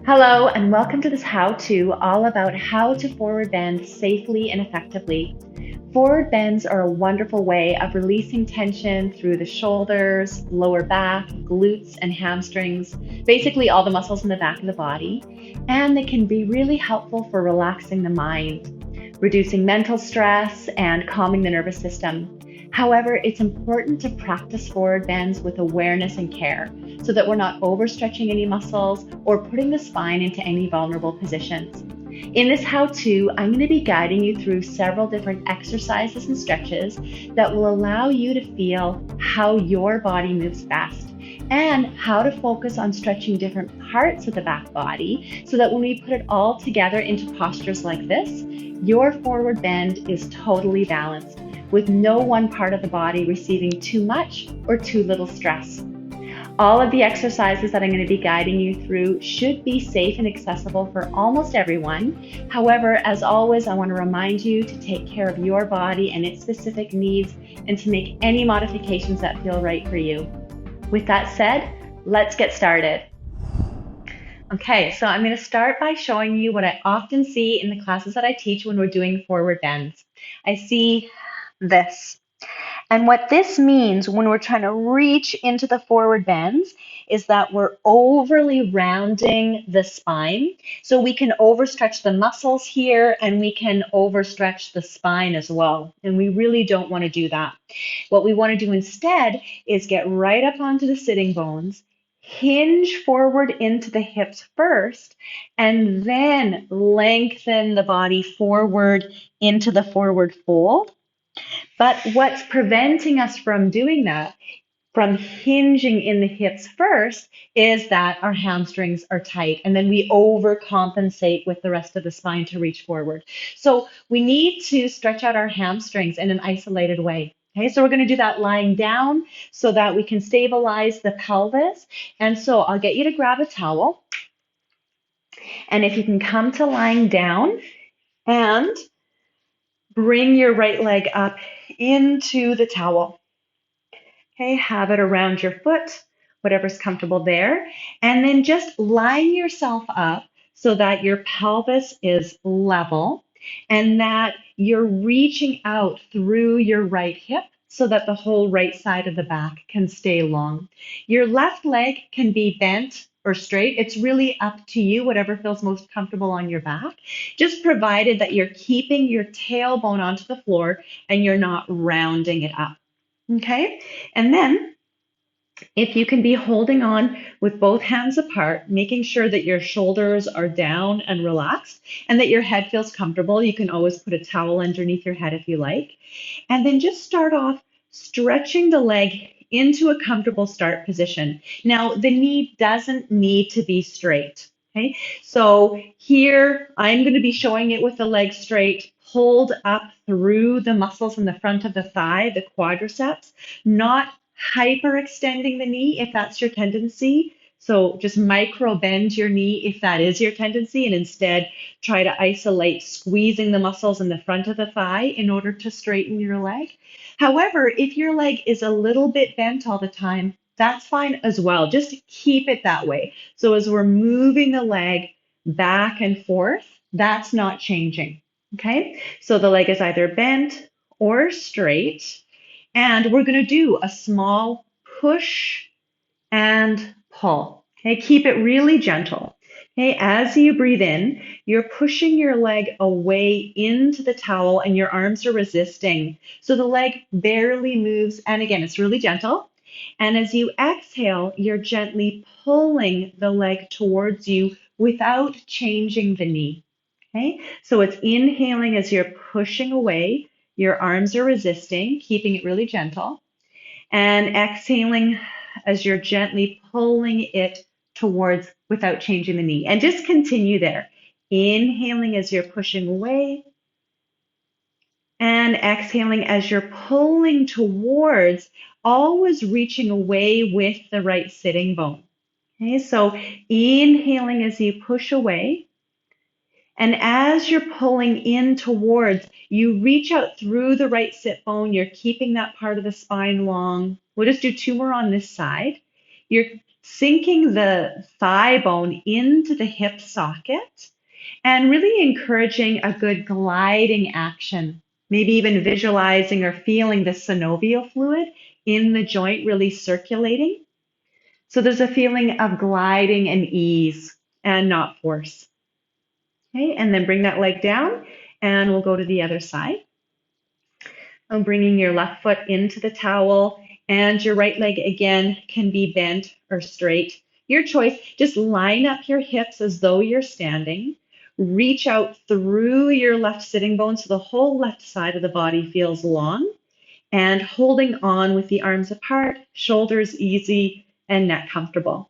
Hello, and welcome to this how-to all about how to forward bend safely and effectively. Forward bends are a wonderful way of releasing tension through the shoulders, lower back, glutes, and hamstrings, basically all the muscles in the back of the body. And they can be really helpful for relaxing the mind, reducing mental stress, and calming the nervous system. However, it's important to practice forward bends with awareness and care so that we're not overstretching any muscles or putting the spine into any vulnerable positions. In this how-to, I'm going to be guiding you through several different exercises and stretches that will allow you to feel how your body moves best and how to focus on stretching different parts of the back body so that when we put it all together into postures like this, your forward bend is totally balanced, with no one part of the body receiving too much or too little stress. All of the exercises that I'm going to be guiding you through should be safe and accessible for almost everyone. However, as always, I want to remind you to take care of your body and its specific needs and to make any modifications that feel right for you. With that said, let's get started. Okay, so I'm going to start by showing you what I often see in the classes that I teach when we're doing forward bends. I see this. And what this means when we're trying to reach into the forward bends is that we're overly rounding the spine. So we can overstretch the muscles here and we can overstretch the spine as well. And we really don't want to do that. What we want to do instead is get right up onto the sitting bones, hinge forward into the hips first, and then lengthen the body forward into the forward fold. But what's preventing us from doing that, from hinging in the hips first, is that our hamstrings are tight and then we overcompensate with the rest of the spine to reach forward. So we need to stretch out our hamstrings in an isolated way. Okay, so we're going to do that lying down so that we can stabilize the pelvis. And so I'll get you to grab a towel. And if you can come to lying down and bring your right leg up into the towel. Okay, have it around your foot, whatever's comfortable there. And then just line yourself up so that your pelvis is level and that you're reaching out through your right hip so that the whole right side of the back can stay long. Your left leg can be bent or straight. It's really up to you, whatever feels most comfortable on your back, just provided that you're keeping your tailbone onto the floor and you're not rounding it up. Okay, and then if you can be holding on with both hands apart, making sure that your shoulders are down and relaxed and that your head feels comfortable. You can always put a towel underneath your head if you like. And then just start off stretching the leg into a comfortable start position. Now, the knee doesn't need to be straight. Okay, so here I'm going to be showing it with the leg straight, pulled up through the muscles in the front of the thigh, the quadriceps, not hyperextending the knee if that's your tendency. So just micro bend your knee if that is your tendency, and instead try to isolate squeezing the muscles in the front of the thigh in order to straighten your leg. However, if your leg is a little bit bent all the time, that's fine as well. Just keep it that way. So as we're moving the leg back and forth, that's not changing. Okay, so the leg is either bent or straight. And we're going to do a small push and pull. Okay, keep it really gentle. Okay, as you breathe in, you're pushing your leg away into the towel and your arms are resisting. So the leg barely moves. And again, it's really gentle. And as you exhale, you're gently pulling the leg towards you without changing the knee. Okay, so it's inhaling as you're pushing away. Your arms are resisting, keeping it really gentle. And exhaling as you're gently pulling it towards without changing the knee. And just continue there. Inhaling as you're pushing away. And exhaling as you're pulling towards, always reaching away with the right sitting bone. Okay, so inhaling as you push away. And as you're pulling in towards, you reach out through the right sit bone. You're keeping that part of the spine long. We'll just do two more on this side. You're sinking the thigh bone into the hip socket and really encouraging a good gliding action. Maybe even visualizing or feeling the synovial fluid in the joint really circulating. So there's a feeling of gliding and ease and not force. Okay, and then bring that leg down and we'll go to the other side. I'm bringing your left foot into the towel and your right leg again can be bent or straight. Your choice. Just line up your hips as though you're standing. Reach out through your left sitting bone so the whole left side of the body feels long and holding on with the arms apart, shoulders easy and neck comfortable.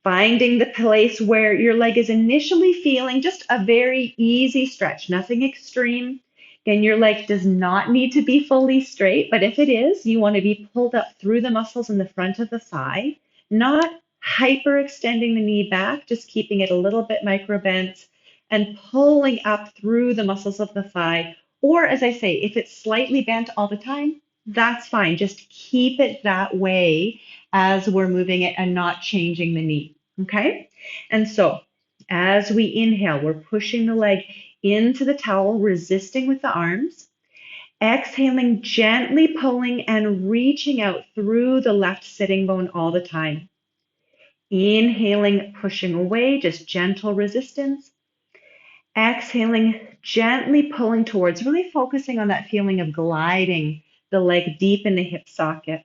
Finding the place where your leg is initially feeling just a very easy stretch, nothing extreme. Again, your leg does not need to be fully straight, but if it is, you want to be pulled up through the muscles in the front of the thigh, not hyperextending the knee back, just keeping it a little bit micro bent and pulling up through the muscles of the thigh. Or as I say, if it's slightly bent all the time, that's fine. Just keep it that way as we're moving it and not changing the knee. Okay? And so as we inhale, we're pushing the leg into the towel, resisting with the arms. Exhaling, gently pulling and reaching out through the left sitting bone all the time. Inhaling, pushing away, just gentle resistance. Exhaling, gently pulling towards, really focusing on that feeling of gliding the leg deep in the hip socket.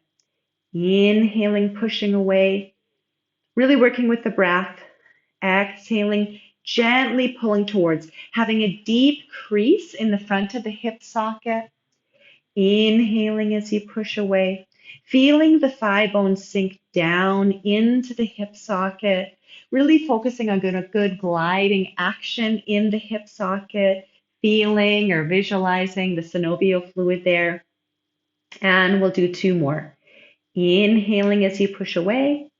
Inhaling, pushing away, really working with the breath. Exhaling, gently pulling towards, having a deep crease in the front of the hip socket. Inhaling as you push away, feeling the thigh bone sink down into the hip socket, really focusing on a good gliding action in the hip socket, feeling or visualizing the synovial fluid there. And we'll do two more. Inhaling as you push away,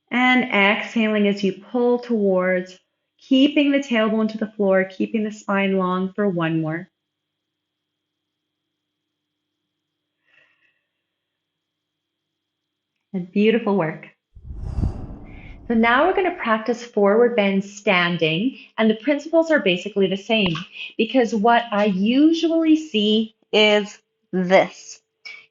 and exhaling as you pull towards, keeping the tailbone to the floor, keeping the spine long for one more. And beautiful work. So now we're going to practice forward bend standing, and the principles are basically the same because what I usually see is this.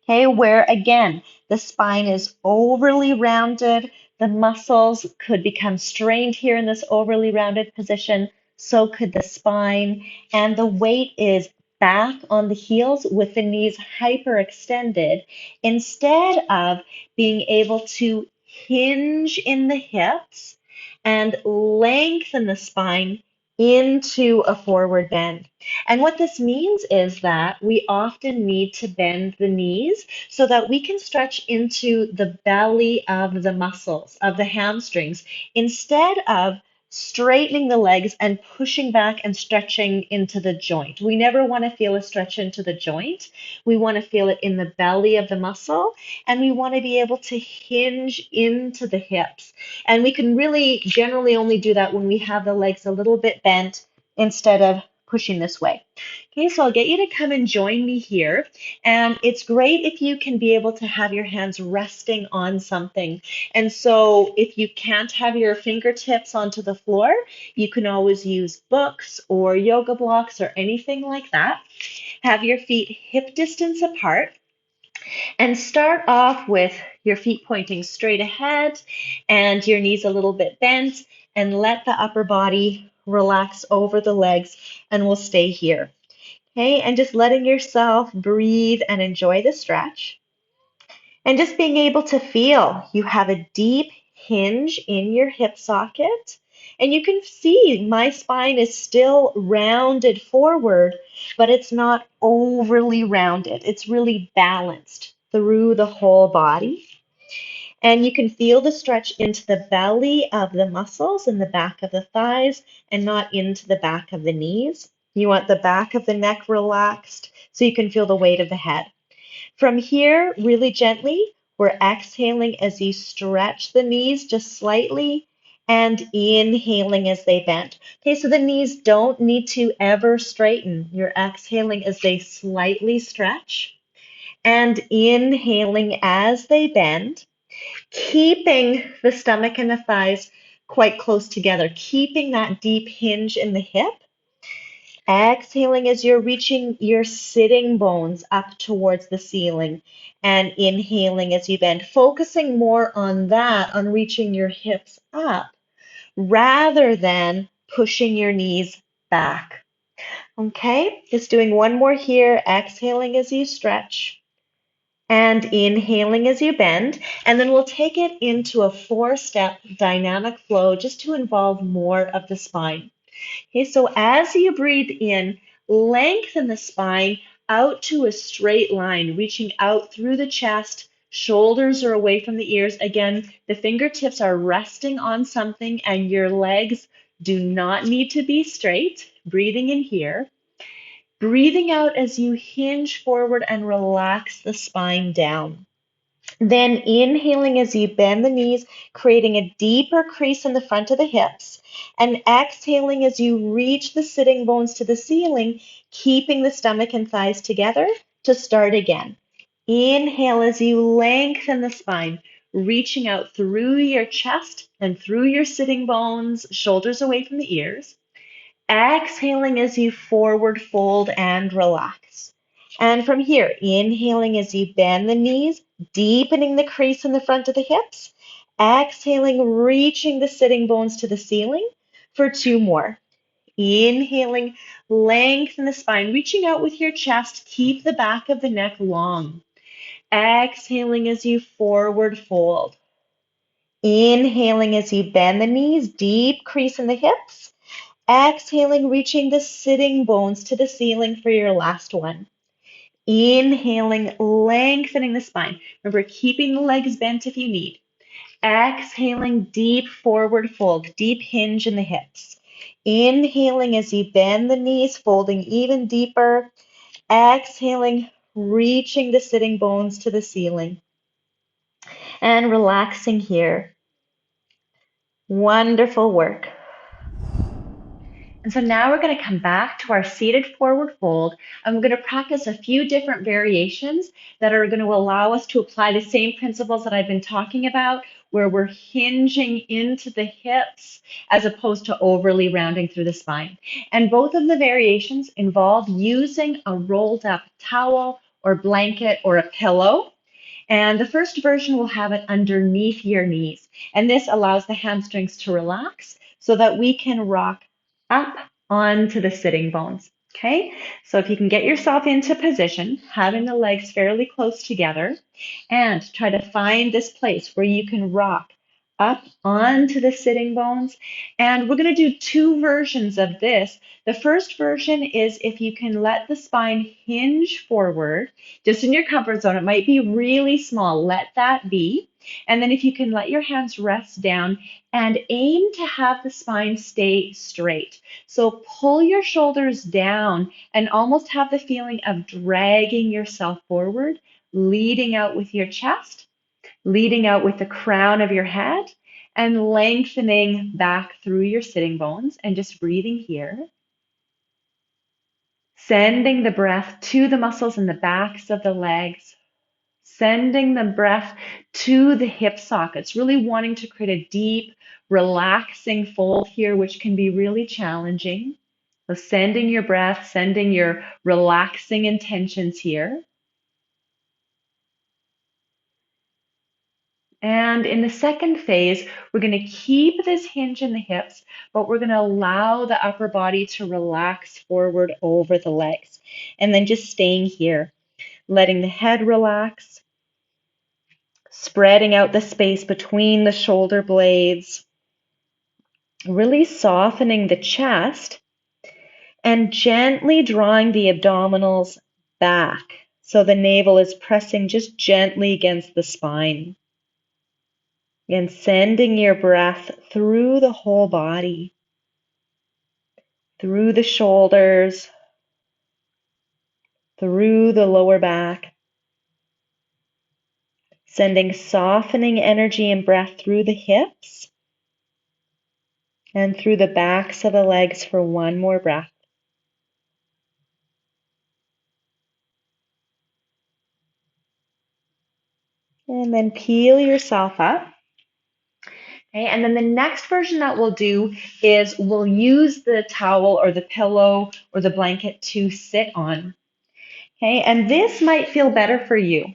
Okay, where again, the spine is overly rounded, the muscles could become strained here in this overly rounded position, so could the spine, and the weight is back on the heels with the knees hyperextended instead of being able to hinge in the hips and lengthen the spine into a forward bend. And what this means is that we often need to bend the knees so that we can stretch into the belly of the muscles, of the hamstrings, instead of straightening the legs and pushing back and stretching into the joint. We never want to feel a stretch into the joint. We want to feel it in the belly of the muscle, and we want to be able to hinge into the hips. And we can really generally only do that when we have the legs a little bit bent instead of pushing this way. Okay, so I'll get you to come and join me here. And it's great if you can be able to have your hands resting on something. And so if you can't have your fingertips onto the floor, you can always use books or yoga blocks or anything like that. Have your feet hip distance apart. And start off with your feet pointing straight ahead and your knees a little bit bent, and let the upper body relax over the legs, and we'll stay here. Okay, and just letting yourself breathe and enjoy the stretch. And just being able to feel you have a deep hinge in your hip socket. And you can see my spine is still rounded forward, but it's not overly rounded. It's really balanced through the whole body. And you can feel the stretch into the belly of the muscles in the back of the thighs and not into the back of the knees. You want the back of the neck relaxed so you can feel the weight of the head. From here, really gently, we're exhaling as you stretch the knees just slightly and inhaling as they bend. Okay, so the knees don't need to ever straighten. You're exhaling as they slightly stretch and inhaling as they bend. keeping the stomach and the thighs quite close together, keeping that deep hinge in the hip. Exhaling as you're reaching your sitting bones up towards the ceiling, and inhaling as you bend, focusing more on that, on reaching your hips up rather than pushing your knees back. Okay, just doing one more here, exhaling as you stretch and inhaling as you bend. And then we'll take it into a 4-step dynamic flow just to involve more of the spine. Okay, so as you breathe in, lengthen the spine out to a straight line, reaching out through the chest. Shoulders are away from the ears. Again, the fingertips are resting on something and your legs do not need to be straight. Breathing in here. Breathing out as you hinge forward and relax the spine down. Then inhaling as you bend the knees, creating a deeper crease in the front of the hips. And exhaling as you reach the sitting bones to the ceiling, keeping the stomach and thighs together to start again. Inhale as you lengthen the spine, reaching out through your chest and through your sitting bones, shoulders away from the ears. Exhaling as you forward fold and relax. And from here, inhaling as you bend the knees, deepening the crease in the front of the hips. Exhaling, reaching the sitting bones to the ceiling for 2 more. Inhaling, lengthen the spine, reaching out with your chest. Keep the back of the neck long. Exhaling as you forward fold. Inhaling as you bend the knees, deep crease in the hips. Exhaling, reaching the sitting bones to the ceiling for your last one. Inhaling, lengthening the spine. Remember, keeping the legs bent if you need. Exhaling, deep forward fold, deep hinge in the hips. Inhaling as you bend the knees, folding even deeper. Exhaling, reaching the sitting bones to the ceiling. And relaxing here. Wonderful work. And so now we're going to come back to our seated forward fold, and we're going to practice a few different variations that are going to allow us to apply the same principles that I've been talking about, where we're hinging into the hips as opposed to overly rounding through the spine. And both of the variations involve using a rolled up towel or blanket or a pillow. And the first version will have it underneath your knees. And this allows the hamstrings to relax so that we can rock up onto the sitting bones. Okay, so if you can get yourself into position, having the legs fairly close together, and try to find this place where you can rock up onto the sitting bones. And we're going to do 2 versions of this. The first version is if you can let the spine hinge forward, just in your comfort zone. It might be really small. Let that be. And then if you can let your hands rest down and aim to have the spine stay straight. So pull your shoulders down and almost have the feeling of dragging yourself forward, leading out with your chest, leading out with the crown of your head, and lengthening back through your sitting bones, and just breathing here. Sending the breath to the muscles in the backs of the legs, sending the breath to the hip sockets, really wanting to create a deep, relaxing fold here, which can be really challenging. So sending your breath, sending your relaxing intentions here. And in the second phase, we're going to keep this hinge in the hips, but we're going to allow the upper body to relax forward over the legs. And then just staying here, letting the head relax, spreading out the space between the shoulder blades, really softening the chest, and gently drawing the abdominals back. So the navel is pressing just gently against the spine. And sending your breath through the whole body, through the shoulders, through the lower back. Sending softening energy and breath through the hips and through the backs of the legs for one more breath. And then peel yourself up. Okay, and then the next version that we'll do is we'll use the towel or the pillow or the blanket to sit on. Okay, and this might feel better for you,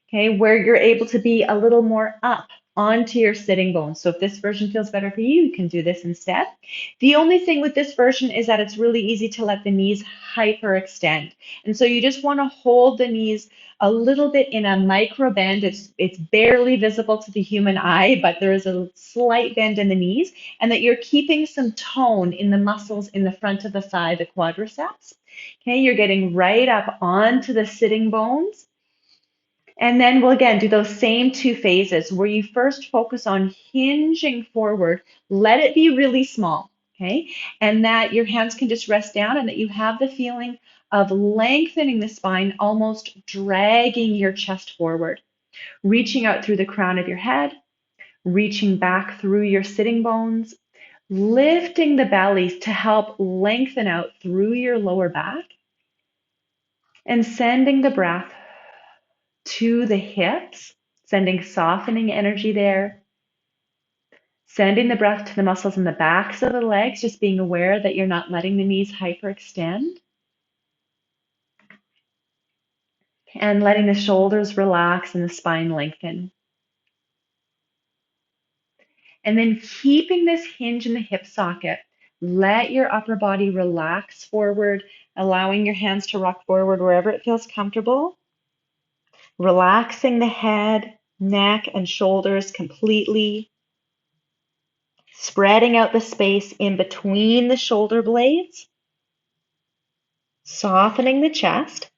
okay, where you're able to be a little more up onto your sitting bones. So if this version feels better for you, you can do this instead. The only thing with this version is that it's really easy to let the knees hyperextend. And so you just want to hold the knees a little bit in a micro bend. It's barely visible to the human eye, but there is a slight bend in the knees, and that you're keeping some tone in the muscles in the front of the thigh, the quadriceps. Okay, you're getting right up onto the sitting bones. And then we'll again do those same two phases where you first focus on hinging forward. Let it be really small, okay? And that your hands can just rest down and that you have the feeling of lengthening the spine, almost dragging your chest forward, reaching out through the crown of your head, reaching back through your sitting bones, lifting the belly to help lengthen out through your lower back, and sending the breath to the hips, sending softening energy there, sending the breath to the muscles in the backs of the legs, just being aware that you're not letting the knees hyperextend, and letting the shoulders relax and the spine lengthen. And then keeping this hinge in the hip socket, let your upper body relax forward, allowing your hands to rock forward wherever it feels comfortable, relaxing the head, neck, and shoulders completely, spreading out the space in between the shoulder blades, softening the chest,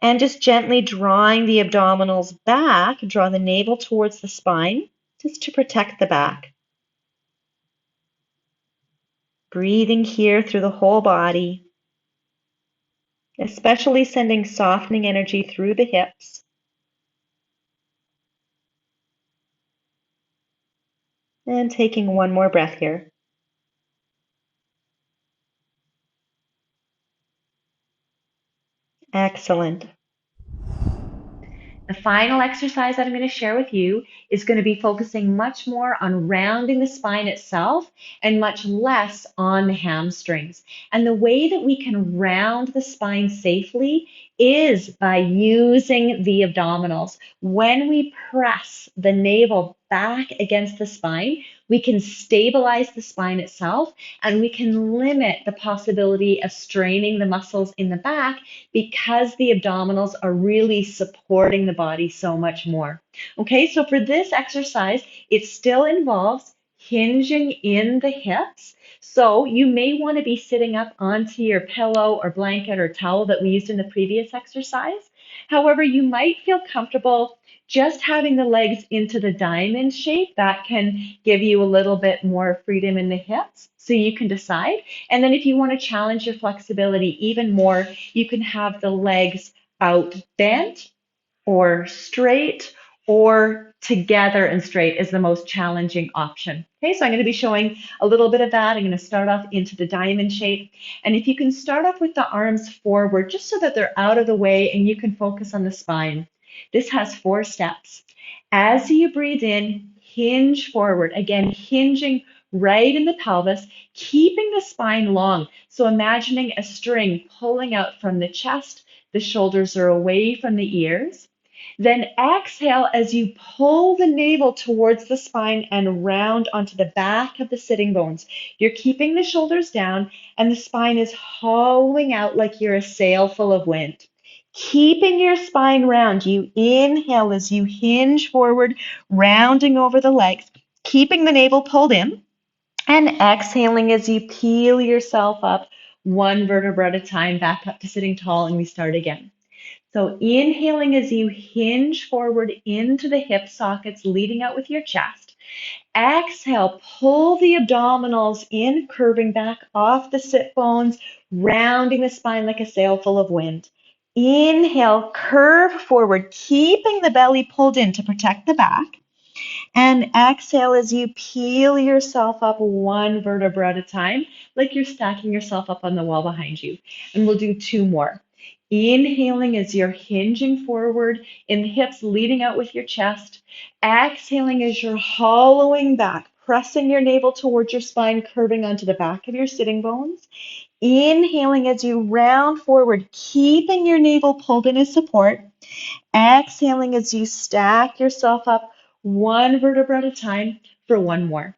and just gently drawing the abdominals back, draw the navel towards the spine, just to protect the back. Breathing here through the whole body, especially sending softening energy through the hips. And taking one more breath here. Excellent. The final exercise that I'm going to share with you is going to be focusing much more on rounding the spine itself and much less on the hamstrings. And the way that we can round the spine safely is by using the abdominals. When we press the navel back against the spine, we can stabilize the spine itself, and we can limit the possibility of straining the muscles in the back because the abdominals are really supporting the body so much more. Okay, so for this exercise, it still involves hinging in the hips. So you may want to be sitting up onto your pillow or blanket or towel that we used in the previous exercise. However, you might feel comfortable just having the legs into the diamond shape. That can give you a little bit more freedom in the hips, so you can decide. And then if you want to challenge your flexibility even more, you can have the legs out bent or straight, or together and straight is the most challenging option. Okay, so I'm going to be showing a little bit of that. I'm going to start off into the diamond shape. And if you can start off with the arms forward, just so that they're out of the way and you can focus on the spine. This has 4 steps. As you breathe in, hinge forward. Again, hinging right in the pelvis, keeping the spine long. So imagining a string pulling out from the chest. The shoulders are away from the ears. Then exhale as you pull the navel towards the spine and round onto the back of the sitting bones. You're keeping the shoulders down and the spine is hollowing out like you're a sail full of wind. Keeping your spine round, you inhale as you hinge forward, rounding over the legs, keeping the navel pulled in, and exhaling as you peel yourself up one vertebra at a time, back up to sitting tall, and we start again. So inhaling as you hinge forward into the hip sockets, leading out with your chest. Exhale, pull the abdominals in, curving back off the sit bones, rounding the spine like a sail full of wind. Inhale, curve forward, keeping the belly pulled in to protect the back. And exhale as you peel yourself up one vertebra at a time, like you're stacking yourself up on the wall behind you. And we'll do 2 more. Inhaling as you're hinging forward in the hips, leading out with your chest. Exhaling as you're hollowing back, pressing your navel towards your spine, curving onto the back of your sitting bones. Inhaling as you round forward, keeping your navel pulled in as support. Exhaling as you stack yourself up one vertebra at a time for one more.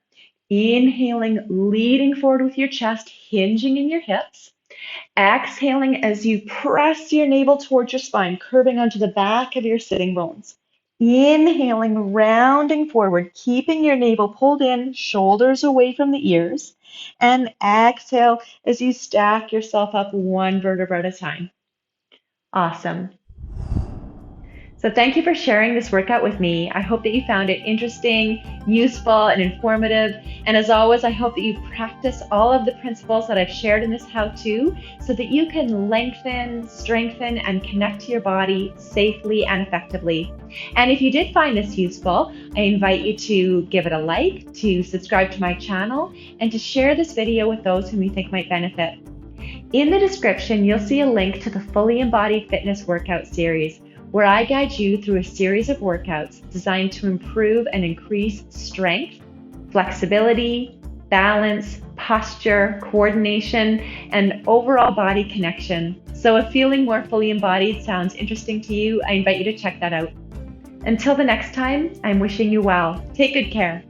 Inhaling, leading forward with your chest, hinging in your hips. Exhaling as you press your navel towards your spine, curving onto the back of your sitting bones. Inhaling, rounding forward, keeping your navel pulled in, shoulders away from the ears. And exhale as you stack yourself up one vertebra at a time. Awesome. So thank you for sharing this workout with me. I hope that you found it interesting, useful, and informative. And as always, I hope that you practice all of the principles that I've shared in this how-to so that you can lengthen, strengthen, and connect to your body safely and effectively. And if you did find this useful, I invite you to give it a like, to subscribe to my channel, and to share this video with those whom you think might benefit. In the description, you'll see a link to the Fully Embodied Fitness Workout Series, where I guide you through a series of workouts designed to improve and increase strength, flexibility, balance, posture, coordination, and overall body connection. So if feeling more fully embodied sounds interesting to you, I invite you to check that out. Until the next time, I'm wishing you well. Take good care.